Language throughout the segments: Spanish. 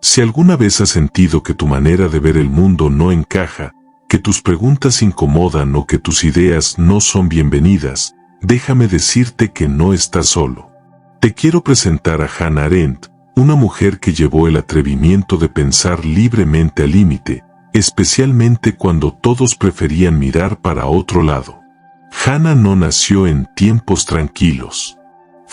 Si alguna vez has sentido que tu manera de ver el mundo no encaja, que tus preguntas incomodan o que tus ideas no son bienvenidas, déjame decirte que no estás solo. Te quiero presentar a Hannah Arendt, una mujer que llevó el atrevimiento de pensar libremente al límite, especialmente cuando todos preferían mirar para otro lado. Hannah no nació en tiempos tranquilos.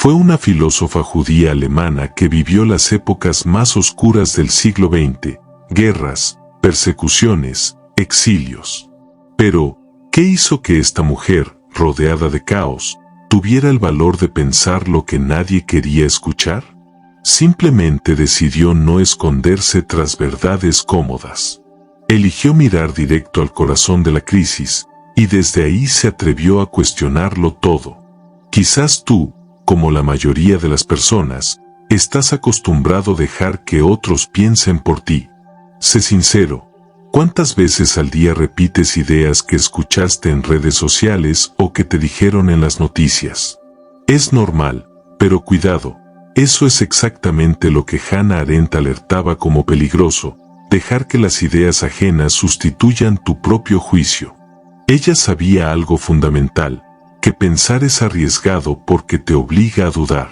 Fue una filósofa judía alemana que vivió las épocas más oscuras del siglo XX, guerras, persecuciones, exilios. Pero, ¿qué hizo que esta mujer, rodeada de caos, tuviera el valor de pensar lo que nadie quería escuchar? Simplemente decidió no esconderse tras verdades cómodas. Eligió mirar directo al corazón de la crisis, y desde ahí se atrevió a cuestionarlo todo. Quizás tú, como la mayoría de las personas, estás acostumbrado a dejar que otros piensen por ti. Sé sincero, ¿cuántas veces al día repites ideas que escuchaste en redes sociales o que te dijeron en las noticias? Es normal, pero cuidado, eso es exactamente lo que Hannah Arendt alertaba como peligroso, dejar que las ideas ajenas sustituyan tu propio juicio. Ella sabía algo fundamental, que pensar es arriesgado porque te obliga a dudar.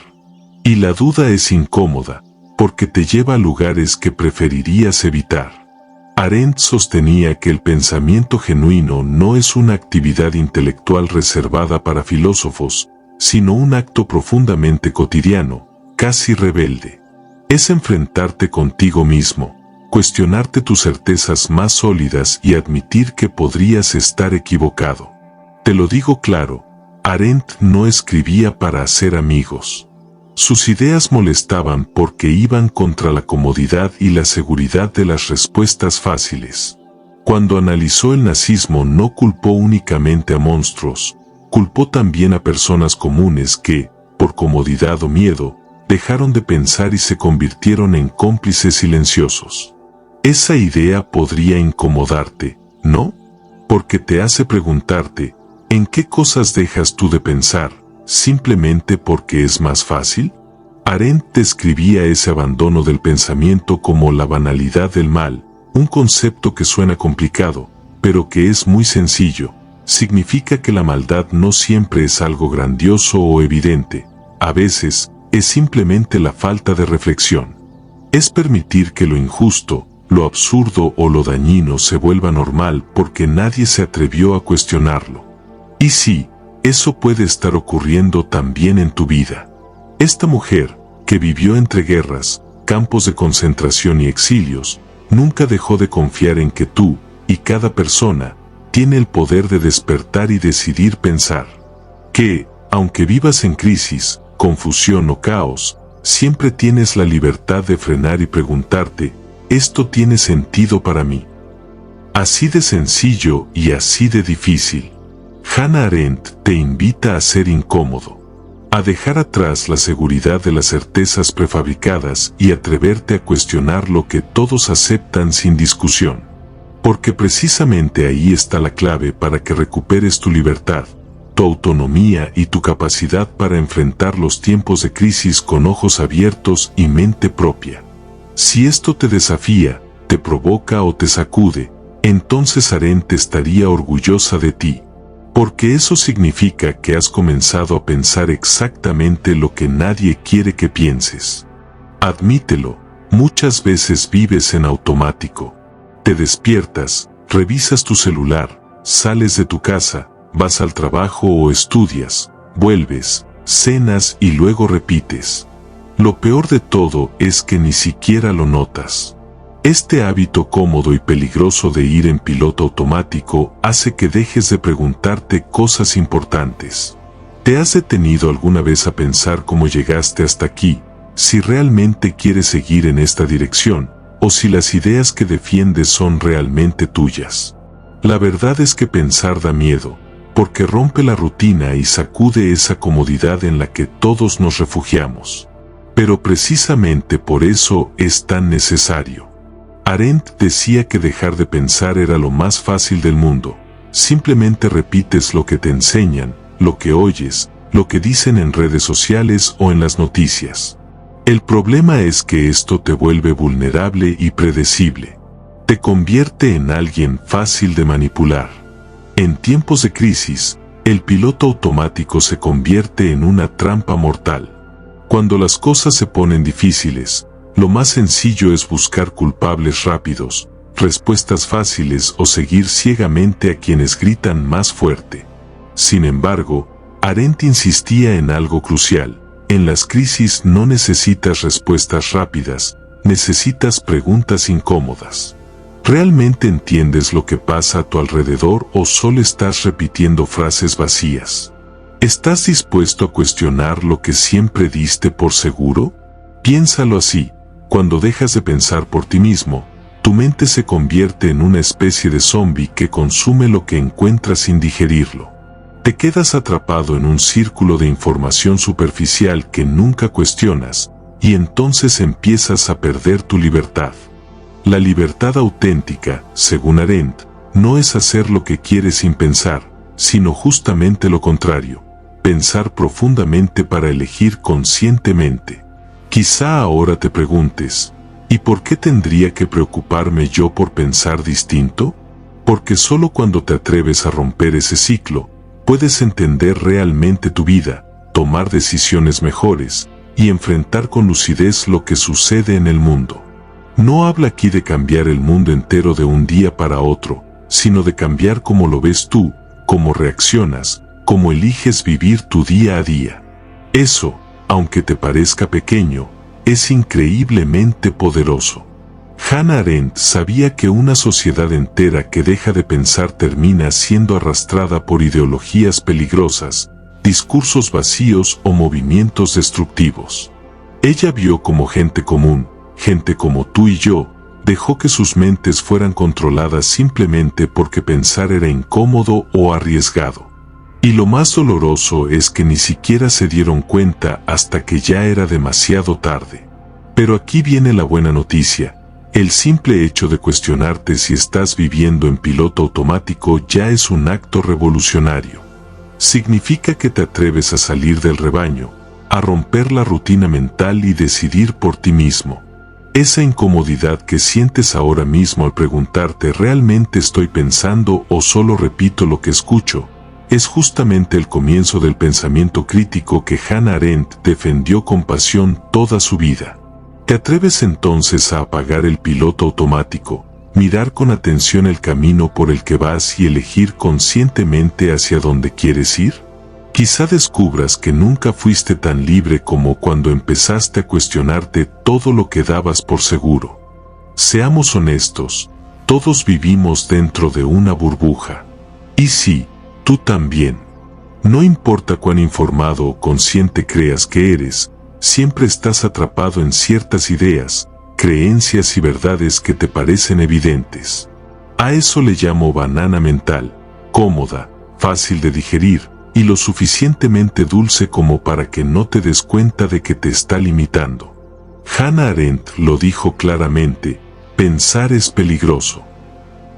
Y la duda es incómoda, porque te lleva a lugares que preferirías evitar. Arendt sostenía que el pensamiento genuino no es una actividad intelectual reservada para filósofos, sino un acto profundamente cotidiano, casi rebelde. Es enfrentarte contigo mismo, cuestionarte tus certezas más sólidas y admitir que podrías estar equivocado. Te lo digo claro, Arendt no escribía para hacer amigos. Sus ideas molestaban porque iban contra la comodidad y la seguridad de las respuestas fáciles. Cuando analizó el nazismo no culpó únicamente a monstruos, culpó también a personas comunes que, por comodidad o miedo, dejaron de pensar y se convirtieron en cómplices silenciosos. Esa idea podría incomodarte, ¿no? Porque te hace preguntarte, ¿en qué cosas dejas tú de pensar, simplemente porque es más fácil? Arendt describía ese abandono del pensamiento como la banalidad del mal, un concepto que suena complicado, pero que es muy sencillo. Significa que la maldad no siempre es algo grandioso o evidente, a veces es simplemente la falta de reflexión. Es permitir que lo injusto, lo absurdo o lo dañino se vuelva normal porque nadie se atrevió a cuestionarlo. Y sí, eso puede estar ocurriendo también en tu vida. Esta mujer, que vivió entre guerras, campos de concentración y exilios, nunca dejó de confiar en que tú, y cada persona, tiene el poder de despertar y decidir pensar. Que, aunque vivas en crisis, confusión o caos, siempre tienes la libertad de frenar y preguntarte, ¿esto tiene sentido para mí? Así de sencillo y así de difícil. Hannah Arendt te invita a ser incómodo, a dejar atrás la seguridad de las certezas prefabricadas y atreverte a cuestionar lo que todos aceptan sin discusión. Porque precisamente ahí está la clave para que recuperes tu libertad, tu autonomía y tu capacidad para enfrentar los tiempos de crisis con ojos abiertos y mente propia. Si esto te desafía, te provoca o te sacude, entonces Arendt estaría orgullosa de ti. Porque eso significa que has comenzado a pensar exactamente lo que nadie quiere que pienses. Admítelo, muchas veces vives en automático. Te despiertas, revisas tu celular, sales de tu casa, vas al trabajo o estudias, vuelves, cenas y luego repites. Lo peor de todo es que ni siquiera lo notas. Este hábito cómodo y peligroso de ir en piloto automático hace que dejes de preguntarte cosas importantes. ¿Te has detenido alguna vez a pensar cómo llegaste hasta aquí, si realmente quieres seguir en esta dirección, o si las ideas que defiendes son realmente tuyas? La verdad es que pensar da miedo, porque rompe la rutina y sacude esa comodidad en la que todos nos refugiamos. Pero precisamente por eso es tan necesario. Arendt decía que dejar de pensar era lo más fácil del mundo. Simplemente repites lo que te enseñan, lo que oyes, lo que dicen en redes sociales o en las noticias. El problema es que esto te vuelve vulnerable y predecible. Te convierte en alguien fácil de manipular. En tiempos de crisis, el piloto automático se convierte en una trampa mortal. Cuando las cosas se ponen difíciles, lo más sencillo es buscar culpables rápidos, respuestas fáciles o seguir ciegamente a quienes gritan más fuerte. Sin embargo, Arendt insistía en algo crucial. En las crisis no necesitas respuestas rápidas, necesitas preguntas incómodas. ¿Realmente entiendes lo que pasa a tu alrededor o solo estás repitiendo frases vacías? ¿Estás dispuesto a cuestionar lo que siempre diste por seguro? Piénsalo así: cuando dejas de pensar por ti mismo, tu mente se convierte en una especie de zombi que consume lo que encuentra sin digerirlo. Te quedas atrapado en un círculo de información superficial que nunca cuestionas, y entonces empiezas a perder tu libertad. La libertad auténtica, según Arendt, no es hacer lo que quieres sin pensar, sino justamente lo contrario: pensar profundamente para elegir conscientemente. Quizá ahora te preguntes, ¿y por qué tendría que preocuparme yo por pensar distinto? Porque solo cuando te atreves a romper ese ciclo, puedes entender realmente tu vida, tomar decisiones mejores y enfrentar con lucidez lo que sucede en el mundo. No habla aquí de cambiar el mundo entero de un día para otro, sino de cambiar cómo lo ves tú, cómo reaccionas, cómo eliges vivir tu día a día. Eso, aunque te parezca pequeño, es increíblemente poderoso. Hannah Arendt sabía que una sociedad entera que deja de pensar termina siendo arrastrada por ideologías peligrosas, discursos vacíos o movimientos destructivos. Ella vio como gente común, gente como tú y yo, dejó que sus mentes fueran controladas simplemente porque pensar era incómodo o arriesgado. Y lo más doloroso es que ni siquiera se dieron cuenta hasta que ya era demasiado tarde. Pero aquí viene la buena noticia: el simple hecho de cuestionarte si estás viviendo en piloto automático ya es un acto revolucionario. Significa que te atreves a salir del rebaño, a romper la rutina mental y decidir por ti mismo. Esa incomodidad que sientes ahora mismo al preguntarte ¿realmente estoy pensando o solo repito lo que escucho?, es justamente el comienzo del pensamiento crítico que Hannah Arendt defendió con pasión toda su vida. ¿Te atreves entonces a apagar el piloto automático, mirar con atención el camino por el que vas y elegir conscientemente hacia dónde quieres ir? Quizá descubras que nunca fuiste tan libre como cuando empezaste a cuestionarte todo lo que dabas por seguro. Seamos honestos, todos vivimos dentro de una burbuja. Y sí, tú también. No importa cuán informado o consciente creas que eres, siempre estás atrapado en ciertas ideas, creencias y verdades que te parecen evidentes. A eso le llamo banana mental, cómoda, fácil de digerir, y lo suficientemente dulce como para que no te des cuenta de que te está limitando. Hannah Arendt lo dijo claramente: pensar es peligroso.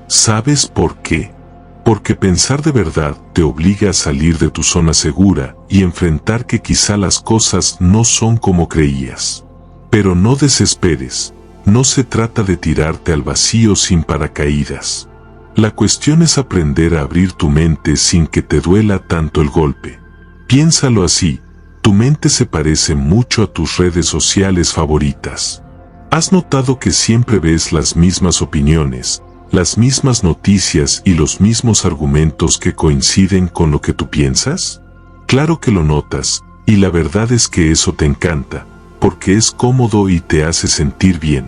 ¿Sabes por qué? Porque pensar de verdad te obliga a salir de tu zona segura y enfrentar que quizá las cosas no son como creías. Pero no desesperes, no se trata de tirarte al vacío sin paracaídas. La cuestión es aprender a abrir tu mente sin que te duela tanto el golpe. Piénsalo así: tu mente se parece mucho a tus redes sociales favoritas. ¿Has notado que siempre ves las mismas opiniones, las mismas noticias y los mismos argumentos que coinciden con lo que tú piensas? Claro que lo notas, y la verdad es que eso te encanta, porque es cómodo y te hace sentir bien.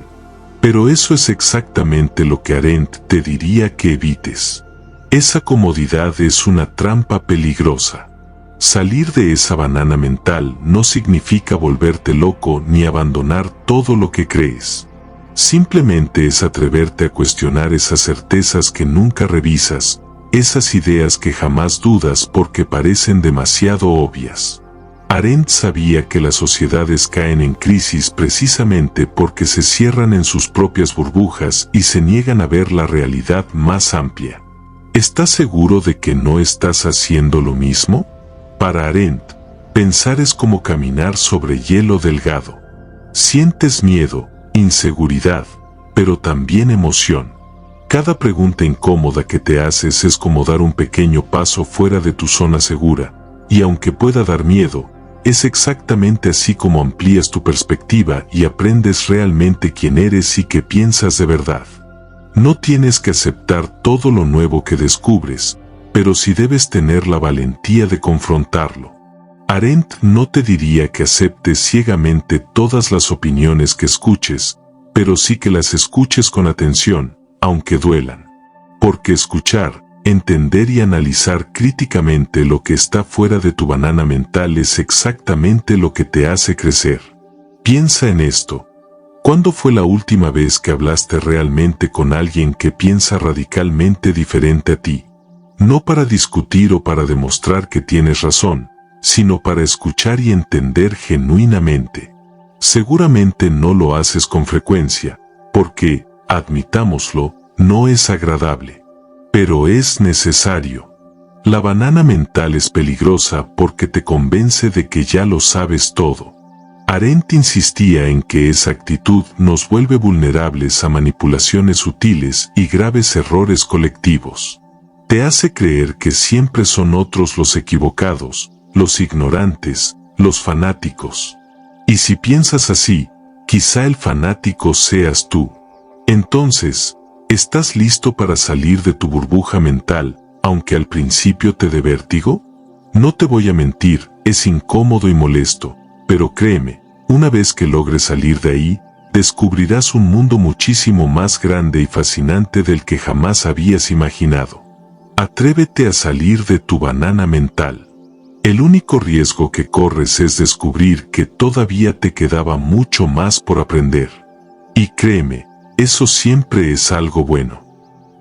Pero eso es exactamente lo que Arendt te diría que evites. Esa comodidad es una trampa peligrosa. Salir de esa banana mental no significa volverte loco ni abandonar todo lo que crees. Simplemente es atreverte a cuestionar esas certezas que nunca revisas, esas ideas que jamás dudas porque parecen demasiado obvias. Arendt sabía que las sociedades caen en crisis precisamente porque se cierran en sus propias burbujas y se niegan a ver la realidad más amplia. ¿Estás seguro de que no estás haciendo lo mismo? Para Arendt, pensar es como caminar sobre hielo delgado. Sientes miedo, inseguridad, pero también emoción. Cada pregunta incómoda que te haces es como dar un pequeño paso fuera de tu zona segura, y aunque pueda dar miedo, es exactamente así como amplías tu perspectiva y aprendes realmente quién eres y qué piensas de verdad. No tienes que aceptar todo lo nuevo que descubres, pero sí debes tener la valentía de confrontarlo. Arendt no te diría que aceptes ciegamente todas las opiniones que escuches, pero sí que las escuches con atención, aunque duelan. Porque escuchar, entender y analizar críticamente lo que está fuera de tu banana mental es exactamente lo que te hace crecer. Piensa en esto. ¿Cuándo fue la última vez que hablaste realmente con alguien que piensa radicalmente diferente a ti? No para discutir o para demostrar que tienes razón, sino para escuchar y entender genuinamente. Seguramente no lo haces con frecuencia, porque, admitámoslo, no es agradable. Pero es necesario. La banana mental es peligrosa porque te convence de que ya lo sabes todo. Arendt insistía en que esa actitud nos vuelve vulnerables a manipulaciones sutiles y graves errores colectivos. Te hace creer que siempre son otros los equivocados, los ignorantes, los fanáticos. Y si piensas así, quizá el fanático seas tú. Entonces, ¿estás listo para salir de tu burbuja mental, aunque al principio te dé vértigo? No te voy a mentir, es incómodo y molesto, pero créeme, una vez que logres salir de ahí, descubrirás un mundo muchísimo más grande y fascinante del que jamás habías imaginado. Atrévete a salir de tu banana mental. El único riesgo que corres es descubrir que todavía te quedaba mucho más por aprender. Y créeme, eso siempre es algo bueno.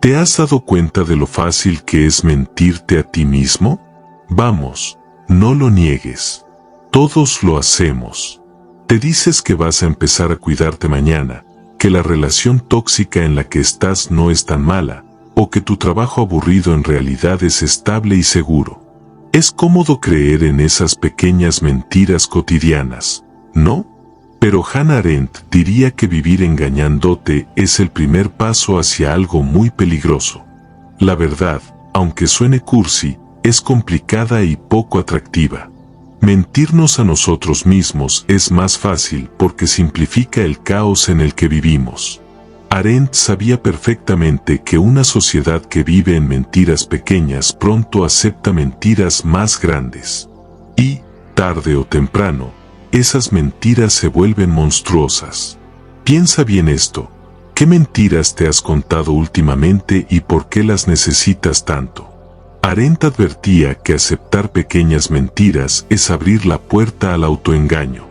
¿Te has dado cuenta de lo fácil que es mentirte a ti mismo? Vamos, no lo niegues. Todos lo hacemos. Te dices que vas a empezar a cuidarte mañana, que la relación tóxica en la que estás no es tan mala, o que tu trabajo aburrido en realidad es estable y seguro. Es cómodo creer en esas pequeñas mentiras cotidianas, ¿no? Pero Hannah Arendt diría que vivir engañándote es el primer paso hacia algo muy peligroso. La verdad, aunque suene cursi, es complicada y poco atractiva. Mentirnos a nosotros mismos es más fácil porque simplifica el caos en el que vivimos. Arendt sabía perfectamente que una sociedad que vive en mentiras pequeñas pronto acepta mentiras más grandes. Y, tarde o temprano, esas mentiras se vuelven monstruosas. Piensa bien esto. ¿Qué mentiras te has contado últimamente y por qué las necesitas tanto? Arendt advertía que aceptar pequeñas mentiras es abrir la puerta al autoengaño.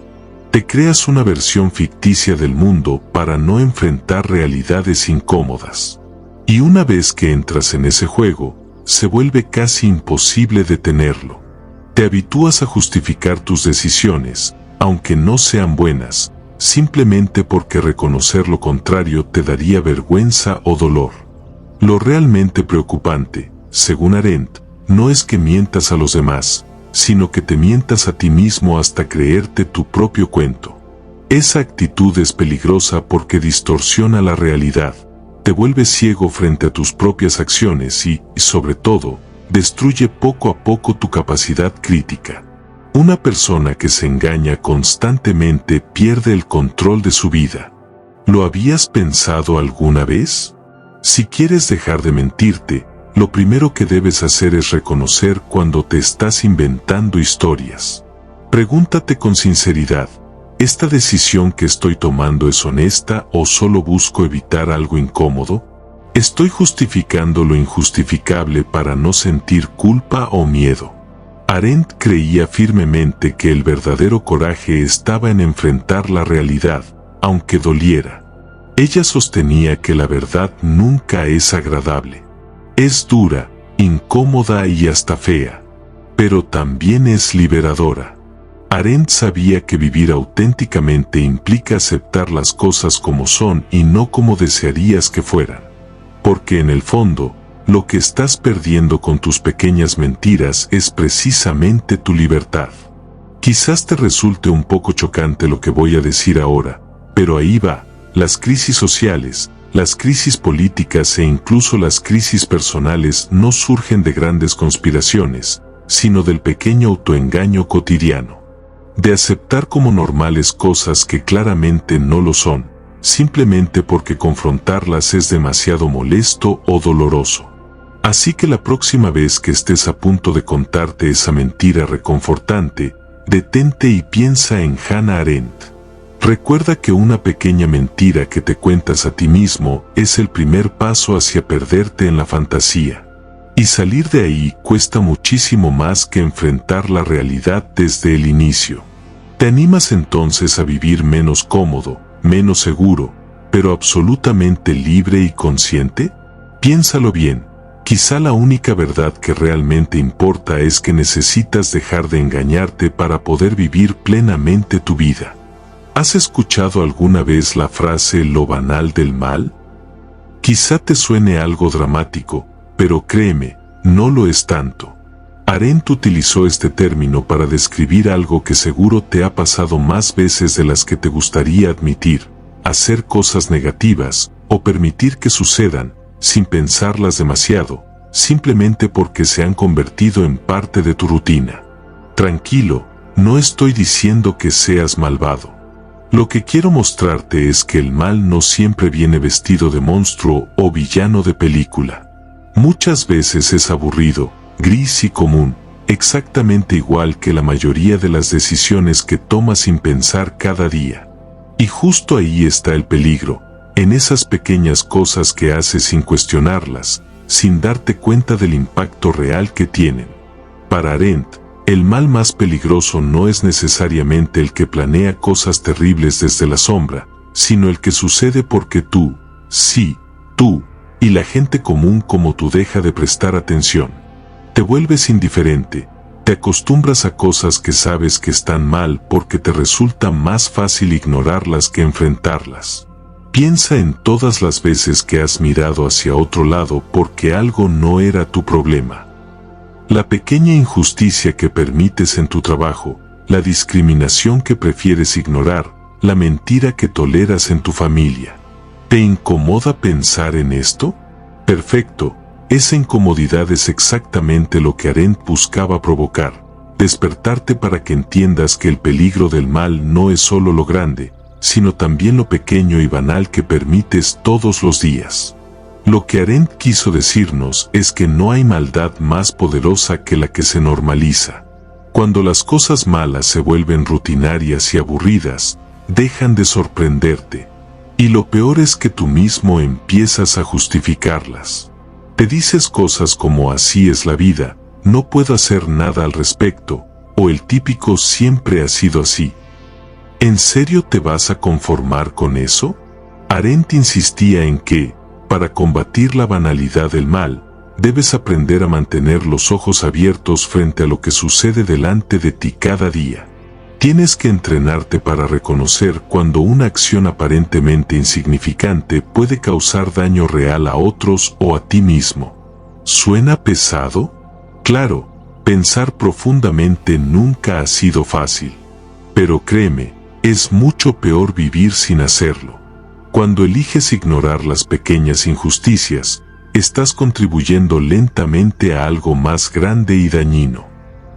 Te creas una versión ficticia del mundo para no enfrentar realidades incómodas. Y una vez que entras en ese juego, se vuelve casi imposible detenerlo. Te habitúas a justificar tus decisiones, aunque no sean buenas, simplemente porque reconocer lo contrario te daría vergüenza o dolor. Lo realmente preocupante, según Arendt, no es que mientas a los demás, sino que te mientas a ti mismo hasta creerte tu propio cuento. Esa actitud es peligrosa porque distorsiona la realidad, te vuelve ciego frente a tus propias acciones y, sobre todo, destruye poco a poco tu capacidad crítica. Una persona que se engaña constantemente pierde el control de su vida. ¿Lo habías pensado alguna vez? Si quieres dejar de mentirte, lo primero que debes hacer es reconocer cuando te estás inventando historias. Pregúntate con sinceridad, ¿esta decisión que estoy tomando es honesta o solo busco evitar algo incómodo? ¿Estoy justificando lo injustificable para no sentir culpa o miedo? Arendt creía firmemente que el verdadero coraje estaba en enfrentar la realidad, aunque doliera. Ella sostenía que la verdad nunca es agradable. Es dura, incómoda y hasta fea, pero también es liberadora. Arendt sabía que vivir auténticamente implica aceptar las cosas como son y no como desearías que fueran. Porque en el fondo, lo que estás perdiendo con tus pequeñas mentiras es precisamente tu libertad. Quizás te resulte un poco chocante lo que voy a decir ahora, pero ahí va. Las crisis sociales, las crisis políticas e incluso las crisis personales no surgen de grandes conspiraciones, sino del pequeño autoengaño cotidiano. De aceptar como normales cosas que claramente no lo son, simplemente porque confrontarlas es demasiado molesto o doloroso. Así que la próxima vez que estés a punto de contarte esa mentira reconfortante, detente y piensa en Hannah Arendt. Recuerda que una pequeña mentira que te cuentas a ti mismo es el primer paso hacia perderte en la fantasía. Y salir de ahí cuesta muchísimo más que enfrentar la realidad desde el inicio. ¿Te animas entonces a vivir menos cómodo, menos seguro, pero absolutamente libre y consciente? Piénsalo bien. Quizá la única verdad que realmente importa es que necesitas dejar de engañarte para poder vivir plenamente tu vida. ¿Has escuchado alguna vez la frase "lo banal del mal"? Quizá te suene algo dramático, pero créeme, no lo es tanto. Arendt utilizó este término para describir algo que seguro te ha pasado más veces de las que te gustaría admitir: hacer cosas negativas, o permitir que sucedan, sin pensarlas demasiado, simplemente porque se han convertido en parte de tu rutina. Tranquilo, no estoy diciendo que seas malvado. Lo que quiero mostrarte es que el mal no siempre viene vestido de monstruo o villano de película. Muchas veces es aburrido, gris y común, exactamente igual que la mayoría de las decisiones que tomas sin pensar cada día. Y justo ahí está el peligro, en esas pequeñas cosas que haces sin cuestionarlas, sin darte cuenta del impacto real que tienen. Para Arendt, el mal más peligroso no es necesariamente el que planea cosas terribles desde la sombra, sino el que sucede porque tú, y la gente común como tú deja de prestar atención. Te vuelves indiferente, te acostumbras a cosas que sabes que están mal porque te resulta más fácil ignorarlas que enfrentarlas. Piensa en todas las veces que has mirado hacia otro lado porque algo no era tu problema. La pequeña injusticia que permites en tu trabajo, la discriminación que prefieres ignorar, la mentira que toleras en tu familia. ¿Te incomoda pensar en esto? Perfecto, esa incomodidad es exactamente lo que Arendt buscaba provocar, despertarte para que entiendas que el peligro del mal no es solo lo grande, sino también lo pequeño y banal que permites todos los días. Lo que Arendt quiso decirnos es que no hay maldad más poderosa que la que se normaliza. Cuando las cosas malas se vuelven rutinarias y aburridas, dejan de sorprenderte. Y lo peor es que tú mismo empiezas a justificarlas. Te dices cosas como "así es la vida, no puedo hacer nada al respecto", o el típico "siempre ha sido así". ¿En serio te vas a conformar con eso? Arendt insistía en que, para combatir la banalidad del mal, debes aprender a mantener los ojos abiertos frente a lo que sucede delante de ti cada día. Tienes que entrenarte para reconocer cuando una acción aparentemente insignificante puede causar daño real a otros o a ti mismo. ¿Suena pesado? Claro, pensar profundamente nunca ha sido fácil. Pero créeme, es mucho peor vivir sin hacerlo. Cuando eliges ignorar las pequeñas injusticias, estás contribuyendo lentamente a algo más grande y dañino.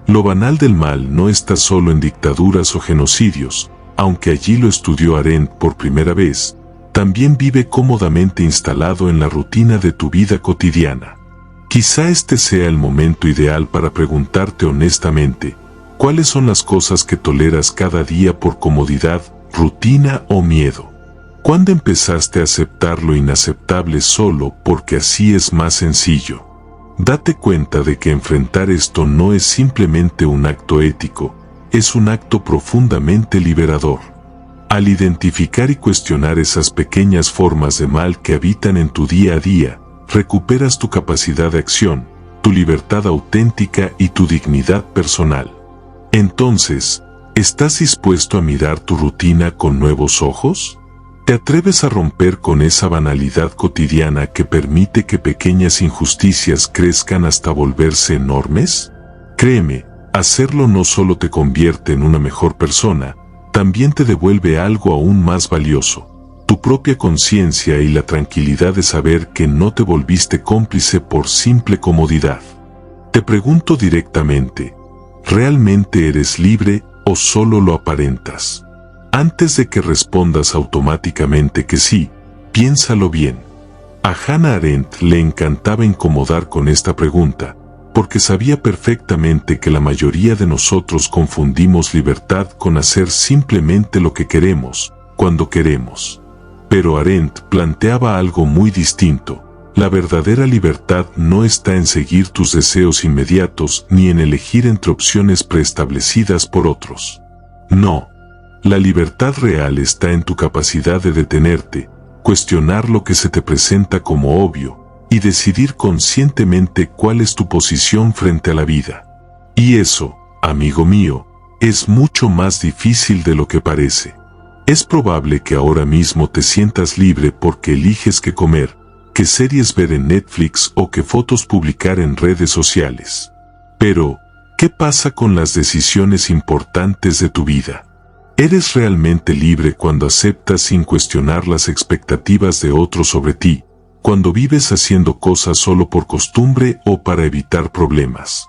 Lo banal del mal no está solo en dictaduras o genocidios, aunque allí lo estudió Arendt por primera vez, también vive cómodamente instalado en la rutina de tu vida cotidiana. Quizá este sea el momento ideal para preguntarte honestamente, ¿cuáles son las cosas que toleras cada día por comodidad, rutina o miedo? ¿Cuándo empezaste a aceptar lo inaceptable solo porque así es más sencillo? Date cuenta de que enfrentar esto no es simplemente un acto ético, es un acto profundamente liberador. Al identificar y cuestionar esas pequeñas formas de mal que habitan en tu día a día, recuperas tu capacidad de acción, tu libertad auténtica y tu dignidad personal. Entonces, ¿estás dispuesto a mirar tu rutina con nuevos ojos? ¿Te atreves a romper con esa banalidad cotidiana que permite que pequeñas injusticias crezcan hasta volverse enormes? Créeme, Hacerlo no solo te convierte en una mejor persona, también te devuelve algo aún más valioso: tu propia conciencia y la tranquilidad de saber que no te volviste cómplice por simple comodidad. Te pregunto directamente, ¿realmente eres libre o solo lo aparentas? Antes de que respondas automáticamente que sí, piénsalo bien. A Hannah Arendt le encantaba incomodar con esta pregunta, porque sabía perfectamente que la mayoría de nosotros confundimos libertad con hacer simplemente lo que queremos, cuando queremos. Pero Arendt planteaba algo muy distinto. La verdadera libertad no está en seguir tus deseos inmediatos ni en elegir entre opciones preestablecidas por otros. No. La libertad real está en tu capacidad de detenerte, cuestionar lo que se te presenta como obvio, y decidir conscientemente cuál es tu posición frente a la vida. Y eso, amigo mío, es mucho más difícil de lo que parece. Es probable que ahora mismo te sientas libre porque eliges qué comer, qué series ver en Netflix o qué fotos publicar en redes sociales. Pero, ¿qué pasa con las decisiones importantes de tu vida? ¿Eres realmente libre cuando aceptas sin cuestionar las expectativas de otros sobre ti? Cuando vives haciendo cosas solo por costumbre o para evitar problemas.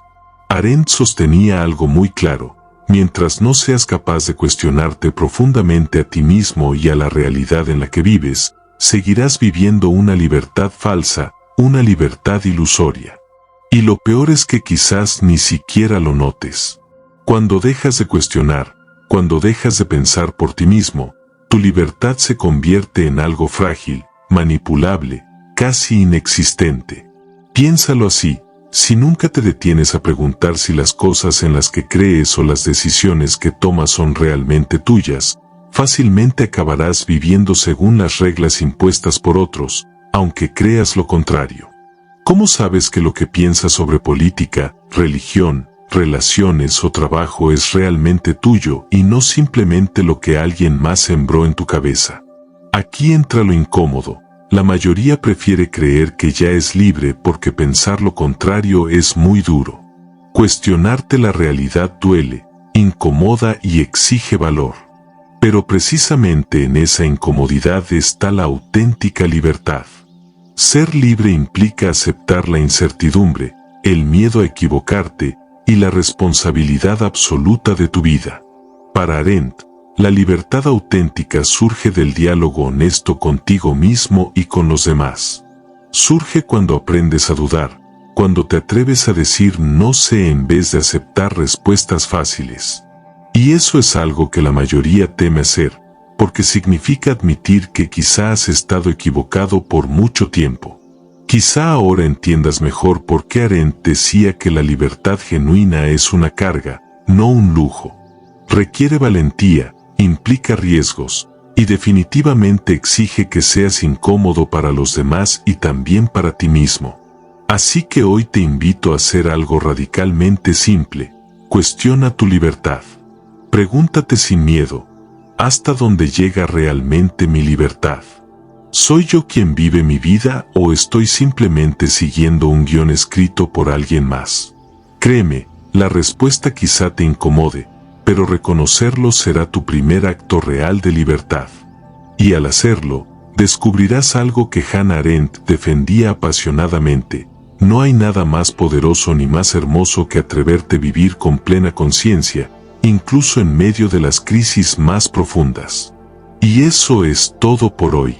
Arendt sostenía algo muy claro: mientras no seas capaz de cuestionarte profundamente a ti mismo y a la realidad en la que vives, seguirás viviendo una libertad falsa, una libertad ilusoria. Y lo peor es que quizás ni siquiera lo notes. Cuando dejas de cuestionar, cuando dejas de pensar por ti mismo, tu libertad se convierte en algo frágil, manipulable, casi inexistente. Piénsalo así: si nunca te detienes a preguntar si las cosas en las que crees o las decisiones que tomas son realmente tuyas, fácilmente acabarás viviendo según las reglas impuestas por otros, aunque creas lo contrario. ¿Cómo sabes que lo que piensas sobre política, religión, relaciones o trabajo es realmente tuyo y no simplemente lo que alguien más sembró en tu cabeza? Aquí entra lo incómodo. La mayoría prefiere creer que ya es libre porque pensar lo contrario es muy duro. Cuestionarte la realidad duele, incomoda y exige valor. Pero precisamente en esa incomodidad está la auténtica libertad. Ser libre implica aceptar la incertidumbre, el miedo a equivocarte y la responsabilidad absoluta de tu vida. Para Arendt, la libertad auténtica surge del diálogo honesto contigo mismo y con los demás. Surge cuando aprendes a dudar, cuando te atreves a decir no sé en vez de aceptar respuestas fáciles. Y eso es algo que la mayoría teme hacer, porque significa admitir que quizá has estado equivocado por mucho tiempo. Quizá ahora entiendas mejor por qué Arendt decía que la libertad genuina es una carga, no un lujo. Requiere valentía, implica riesgos, y definitivamente exige que seas incómodo para los demás y también para ti mismo. Así que hoy te invito a hacer algo radicalmente simple: cuestiona tu libertad. Pregúntate sin miedo: ¿hasta dónde llega realmente mi libertad? ¿Soy yo quien vive mi vida o estoy simplemente siguiendo un guión escrito por alguien más? Créeme, la respuesta quizá te incomode, pero reconocerlo será tu primer acto real de libertad. Y al hacerlo, descubrirás algo que Hannah Arendt defendía apasionadamente: no hay nada más poderoso ni más hermoso que atreverte a vivir con plena conciencia, incluso en medio de las crisis más profundas. Y eso es todo por hoy.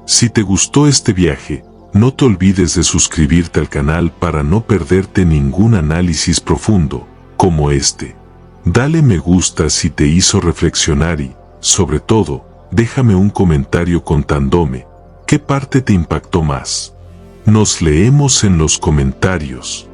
Si te gustó este viaje, no te olvides de suscribirte al canal para no perderte ningún análisis profundo, como este. Dale me gusta si te hizo reflexionar y, sobre todo, déjame un comentario contándome qué parte te impactó más. Nos leemos en los comentarios.